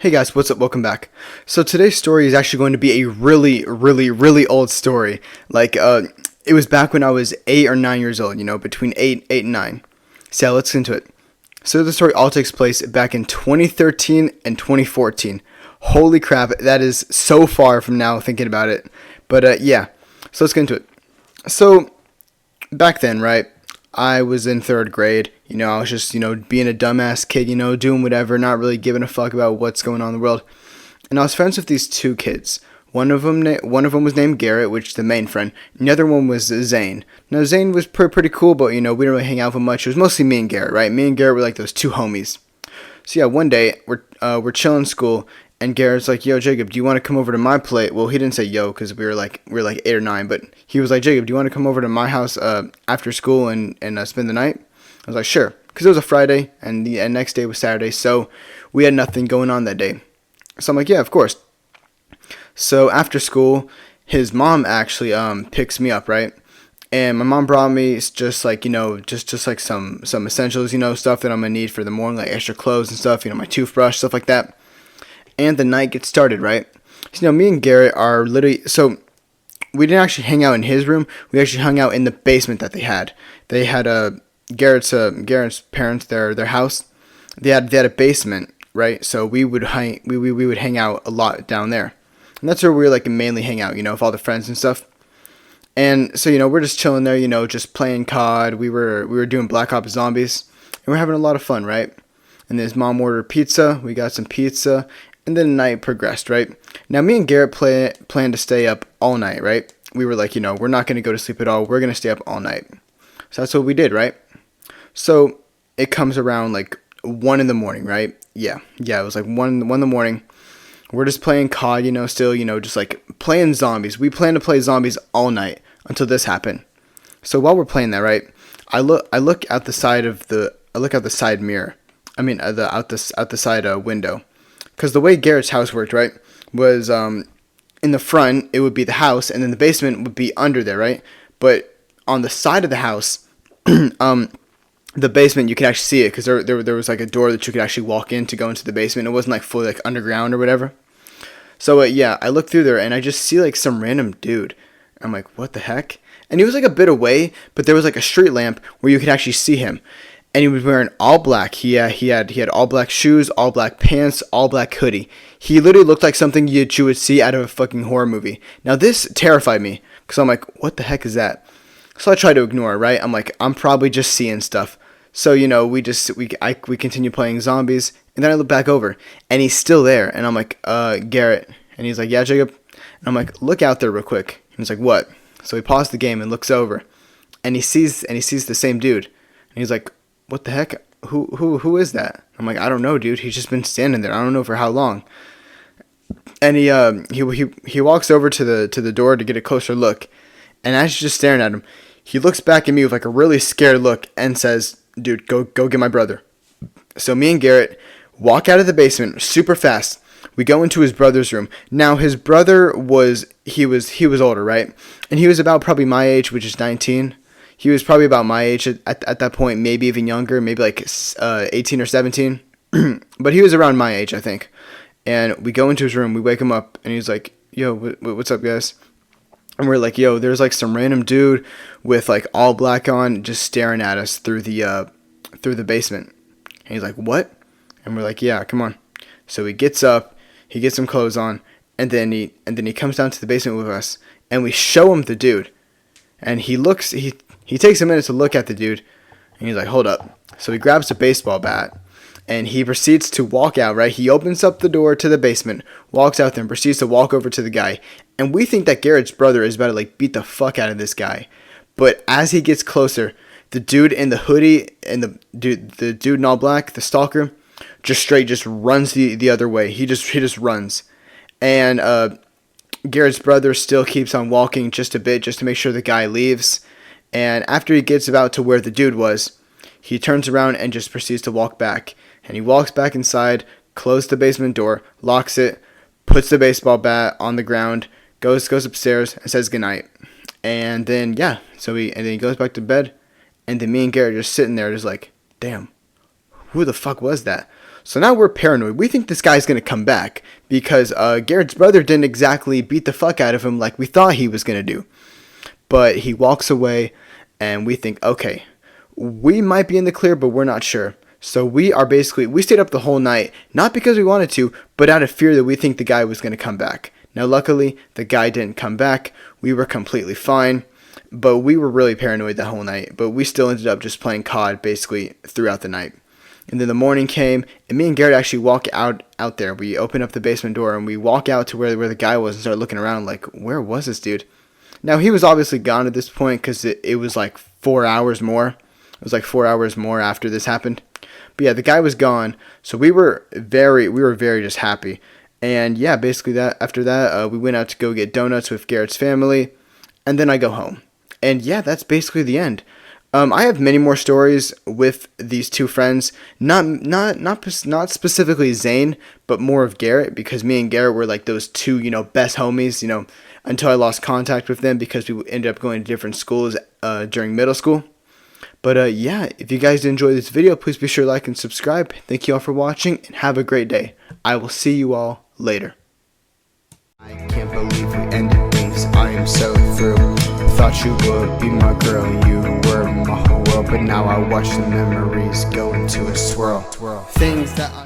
Hey guys, what's up? Welcome back. So today's story is actually going to be a really old story. It was back when I was 8 or 9 years old, between 8 and 9. So yeah, let's get into it. So the story all takes place back in 2013 and 2014. Holy crap, that is so far from now thinking about it. But yeah, so let's get into it. So back then, right, I was in 3rd grade. I was just, being a dumbass kid, doing whatever, not really giving a fuck about what's going on in the world. And I was friends with these 2 kids. One of them was named Garrett, which is the main friend. And the other one was Zane. Now, Zane was pretty cool, but, we didn't really hang out with him much. It was mostly me and Garrett, right? Me and Garrett were like those 2 homies. So, yeah, one day, we're chilling in school, and Garrett's like, yo, Jacob, do you want to come over to my place? Well, he didn't say yo, because we were like 8 or 9, but he was like, Jacob, do you want to come over to my house after school and spend the night? I was like, sure, because it was a Friday, and the next day was Saturday, so we had nothing going on that day. So I'm like, yeah, of course. So after school, his mom actually picks me up, right? And my mom brought me just like, just like some essentials, stuff that I'm going to need for the morning, like extra clothes and stuff, my toothbrush, stuff like that. And the night gets started, right? So, me and Garrett are literally, so we didn't actually hang out in his room. We actually hung out in the basement that they had. They had Garrett's parents, their house. They had a basement, right? So we would hang out a lot down there. And that's where we were like mainly hang out, with all the friends and stuff. And so, we're just chilling there, just playing COD. We were doing Black Ops Zombies, and we're having a lot of fun, right? And his mom ordered pizza. We got some pizza. And then the night progressed, right? Now, me and Garrett planned to stay up all night, right? We were like, we're not going to go to sleep at all. We're going to stay up all night. So that's what we did, right? So it comes around like 1 in the morning, right? Yeah, it was like 1 in the morning. We're just playing COD, still, just like playing zombies. We planned to play zombies all night until this happened. So while we're playing that, right, I look out the side mirror. I mean, out the side window. Because the way Garrett's house worked, right, was in the front, it would be the house, and then the basement would be under there, right? But on the side of the house, the basement, you could actually see it, because there was like a door that you could actually walk in to go into the basement. It wasn't like fully like underground or whatever. So yeah, I look through there, and I just see like some random dude. I'm like, what the heck? And he was like a bit away, but there was like a street lamp where you could actually see him. And he was wearing all black. He had all black shoes, all black pants, all black hoodie. He literally looked like something you would see out of a fucking horror movie. Now this terrified me, because I'm like, what the heck is that? So I tried to ignore it, right? I'm like, I'm probably just seeing stuff. So we continue playing zombies, and then I look back over, and he's still there, and I'm like, Garrett, and he's like, yeah, Jacob, and I'm like, look out there real quick. And he's like, what? So he paused the game and looks over, and he sees the same dude, and he's like, what the heck? Who is that? I'm like, I don't know, dude. He's just been standing there. I don't know for how long. And he walks over to the door to get a closer look. And as he's just staring at him, he looks back at me with like a really scared look and says, dude, go get my brother. So me and Garrett walk out of the basement super fast. We go into his brother's room. Now his brother was older, right? And he was about probably my age, which is 19. He was probably about my age at that point, maybe even younger, maybe like 18 or 17. But he was around my age, I think. And we go into his room, we wake him up, and he's like, yo, what's up, guys? And we're like, yo, there's like some random dude with like all black on just staring at us through the basement. And he's like, what? And we're like, yeah, come on. So he gets up, he gets some clothes on, and then he comes down to the basement with us, and we show him the dude. And he takes a minute to look at the dude, and he's like, hold up. So he grabs a baseball bat, and he proceeds to walk out, right? He opens up the door to the basement, walks out there, and proceeds to walk over to the guy. And we think that Garrett's brother is about to, like, beat the fuck out of this guy. But as he gets closer, the dude in the hoodie and the dude in all black, the stalker, just runs the other way. He just runs. And Garrett's brother still keeps on walking just a bit, just to make sure the guy leaves. And after he gets about to where the dude was, he turns around and just proceeds to walk back. And he walks back inside, closes the basement door, locks it, puts the baseball bat on the ground, goes upstairs and says goodnight. And then, yeah, then he goes back to bed. And then me and Garrett are just sitting there just like, damn, who the fuck was that? So now we're paranoid. We think this guy's going to come back because Garrett's brother didn't exactly beat the fuck out of him like we thought he was going to do. But he walks away, and we think, okay, we might be in the clear, but we're not sure. So we stayed up the whole night, not because we wanted to, but out of fear that we think the guy was going to come back. Now, luckily, the guy didn't come back. We were completely fine, but we were really paranoid that whole night. But we still ended up just playing COD basically throughout the night. And then the morning came, and me and Garrett actually walk out there. We open up the basement door, and we walk out to where the guy was and start looking around like, where was this dude? Now, he was obviously gone at this point because it was like 4 hours more. It was like 4 hours more after this happened. But yeah, the guy was gone, so we were very just happy. And yeah, basically after that, we went out to go get donuts with Garrett's family, and then I go home. And yeah, that's basically the end. I have many more stories with these two friends, not specifically Zane, but more of Garrett, because me and Garrett were like those two, best homies, until I lost contact with them because we ended up going to different schools during middle school. But yeah, if you guys enjoyed this video, please be sure to like and subscribe. Thank you all for watching, and have a great day. I will see you all later. I can't believe we ended things. I am so through. Thought you would be my girl, you were my whole world, but now I watch the memories go into a swirl. Things that I